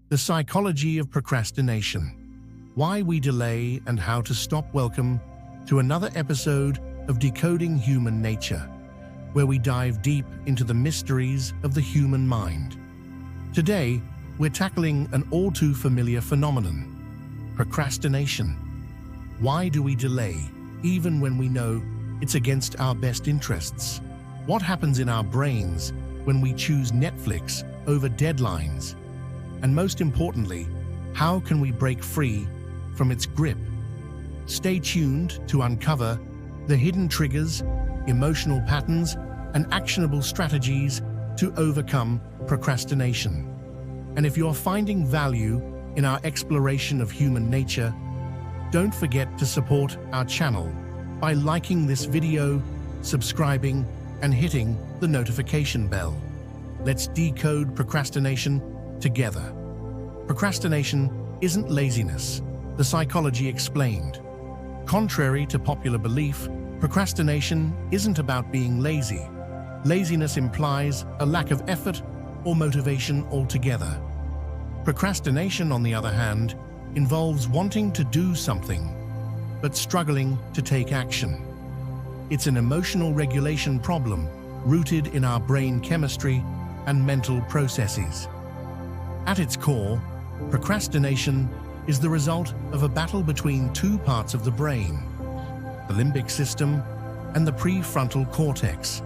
The psychology of procrastination. Why we delay and how to stop. Welcome to another episode of Decoding Human Nature, where we dive deep into the mysteries of the human mind. Today, we're tackling an all-too familiar phenomenon: procrastination. Why do we delay, even when we know it's against our best interests? What happens in our brains when we choose Netflix over deadlines? And most importantly, how can we break free from its grip? Stay tuned to uncover the hidden triggers, emotional patterns, and actionable strategies to overcome procrastination. And if you're finding value in our exploration of human nature, don't forget to support our channel by liking this video, subscribing, and hitting the notification bell. Let's decode procrastination together. Procrastination isn't laziness, the psychology explained. Contrary to popular belief, procrastination isn't about being lazy. Laziness implies a lack of effort or motivation altogether. Procrastination, on the other hand, involves wanting to do something, but struggling to take action. It's an emotional regulation problem rooted in our brain chemistry and mental processes. At its core, procrastination is the result of a battle between two parts of the brain, the limbic system and the prefrontal cortex.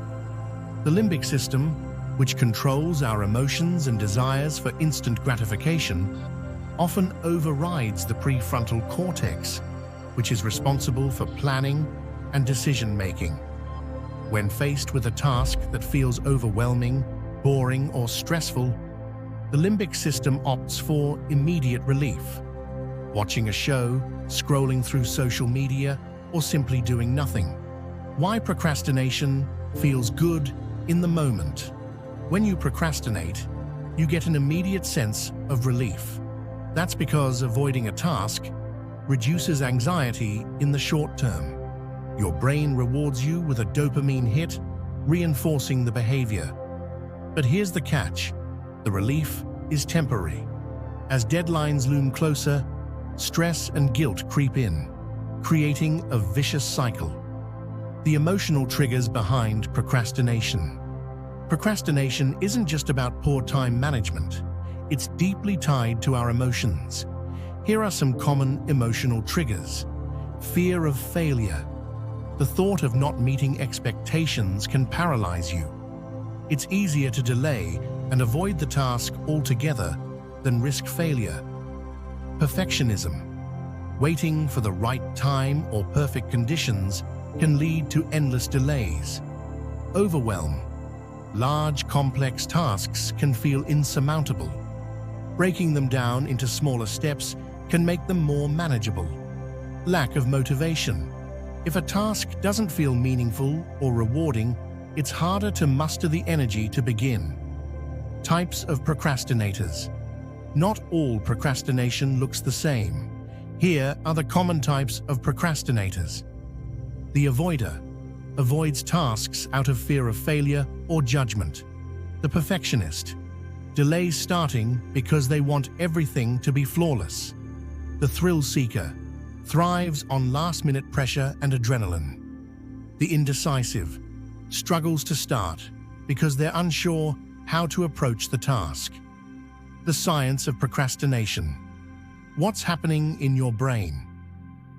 The limbic system, which controls our emotions and desires for instant gratification, often overrides the prefrontal cortex, which is responsible for planning and decision-making. When faced with a task that feels overwhelming, boring, or stressful, the limbic system opts for immediate relief. Watching a show, scrolling through social media, or simply doing nothing. Why procrastination feels good in the moment. When you procrastinate, you get an immediate sense of relief. That's because avoiding a task reduces anxiety in the short term. Your brain rewards you with a dopamine hit, reinforcing the behavior. But here's the catch: the relief is temporary. As deadlines loom closer, stress and guilt creep in, creating a vicious cycle. The emotional triggers behind procrastination. Procrastination isn't just about poor time management. It's deeply tied to our emotions. Here are some common emotional triggers. Fear of failure. The thought of not meeting expectations can paralyze you. It's easier to delay and avoid the task altogether than risk failure. Perfectionism. Waiting for the right time or perfect conditions can lead to endless delays. Overwhelm. Large, complex tasks can feel insurmountable. Breaking them down into smaller steps can make them more manageable. Lack of motivation. If a task doesn't feel meaningful or rewarding, it's harder to muster the energy to begin. Types of procrastinators. Not all procrastination looks the same. Here are the common types of procrastinators. The avoider. Avoids tasks out of fear of failure or judgment. The perfectionist. Delays starting because they want everything to be flawless. The thrill seeker. Thrives on last-minute pressure and adrenaline. The indecisive. Struggles to start because they're unsure how to approach the task. The science of procrastination. What's happening in your brain?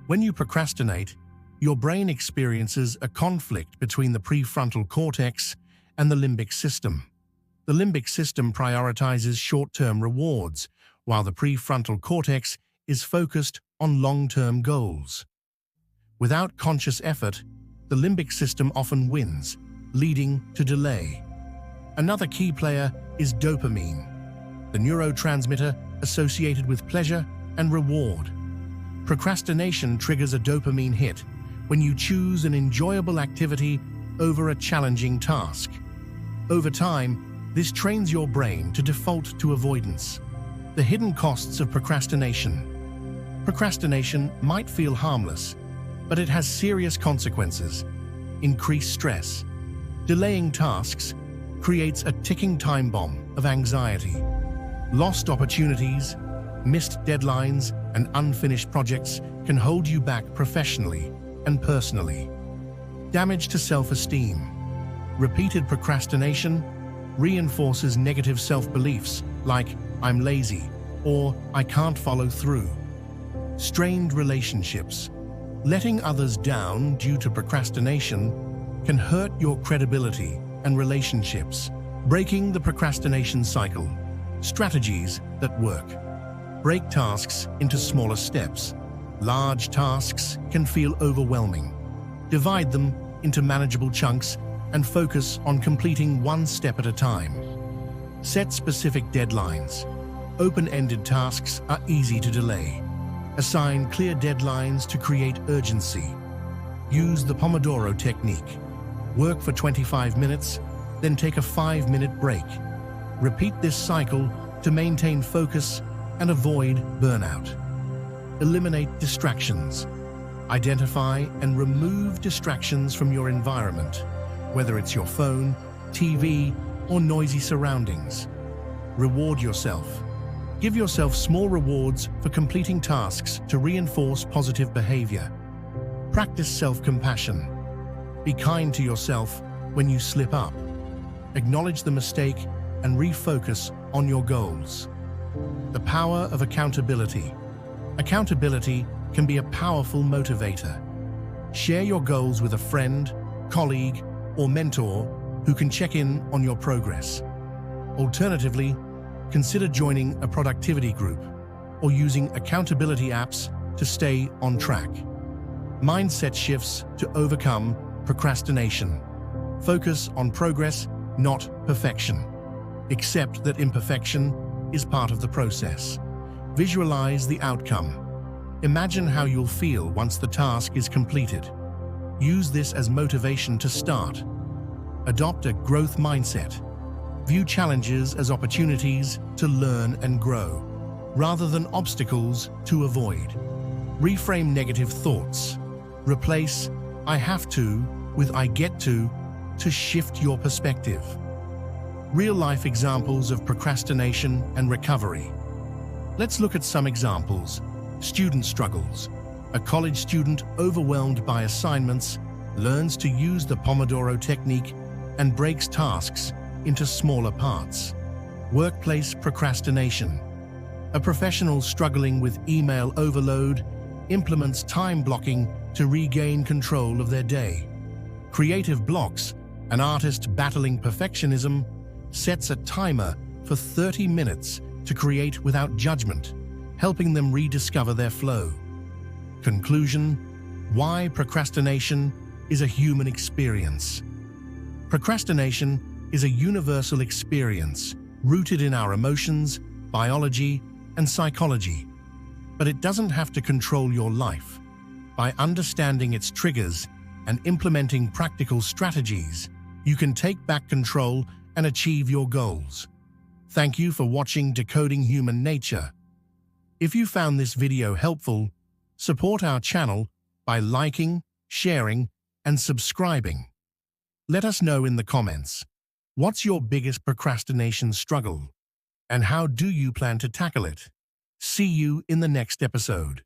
When you procrastinate, your brain experiences a conflict between the prefrontal cortex and the limbic system. The limbic system prioritizes short-term rewards, while the prefrontal cortex is focused on long-term goals. Without conscious effort, the limbic system often wins, leading to delay. Another key player is dopamine, the neurotransmitter associated with pleasure and reward. Procrastination triggers a dopamine hit when you choose an enjoyable activity over a challenging task. Over time, this trains your brain to default to avoidance. The hidden costs of procrastination. Procrastination might feel harmless, but it has serious consequences. Increased stress. Delaying tasks creates a ticking time bomb of anxiety. Lost opportunities, missed deadlines, and unfinished projects can hold you back professionally and personally. Damage to self-esteem. Repeated procrastination reinforces negative self-beliefs like "I'm lazy" or "I can't follow through." Strained relationships. Letting others down due to procrastination can hurt your credibility and relationships. Breaking the procrastination cycle. Strategies that work. Break tasks into smaller steps. Large tasks can feel overwhelming. Divide them into manageable chunks and focus on completing one step at a time. Set specific deadlines. Open-ended tasks are easy to delay. Assign clear deadlines to create urgency. Use the Pomodoro technique. Work for 25 minutes, then take a 5-minute break. Repeat this cycle to maintain focus and avoid burnout. Eliminate distractions. Identify and remove distractions from your environment, whether it's your phone, TV, or noisy surroundings. Reward yourself. Give yourself small rewards for completing tasks to reinforce positive behavior. Practice self-compassion. Be kind to yourself when you slip up. Acknowledge the mistake and refocus on your goals. The power of accountability. Accountability can be a powerful motivator. Share your goals with a friend, colleague, or mentor who can check in on your progress. Alternatively, consider joining a productivity group or using accountability apps to stay on track. Mindset shifts to overcome procrastination. Focus on progress, not perfection. Accept that imperfection is part of the process. Visualize the outcome. Imagine how you'll feel once the task is completed. Use this as motivation to start. Adopt a growth mindset. View challenges as opportunities to learn and grow, rather than obstacles to avoid. Reframe negative thoughts. Replace "I have to" with "I get to" shift your perspective. Real-life examples of procrastination and recovery. Let's look at some examples. Student struggles. A college student overwhelmed by assignments learns to use the Pomodoro technique and breaks tasks into smaller parts. Workplace procrastination. A professional struggling with email overload implements time blocking to regain control of their day. Creative blocks. An artist battling perfectionism sets a timer for 30 minutes to create without judgment, helping them rediscover their flow. Conclusion: why procrastination is a human experience. Procrastination is a universal experience rooted in our emotions, biology, and psychology. But it doesn't have to control your life. By understanding its triggers and implementing practical strategies, you can take back control and achieve your goals. Thank you for watching Decoding Human Nature. If you found this video helpful, support our channel by liking, sharing, and subscribing. Let us know in the comments, what's your biggest procrastination struggle, and how do you plan to tackle it? See you in the next episode.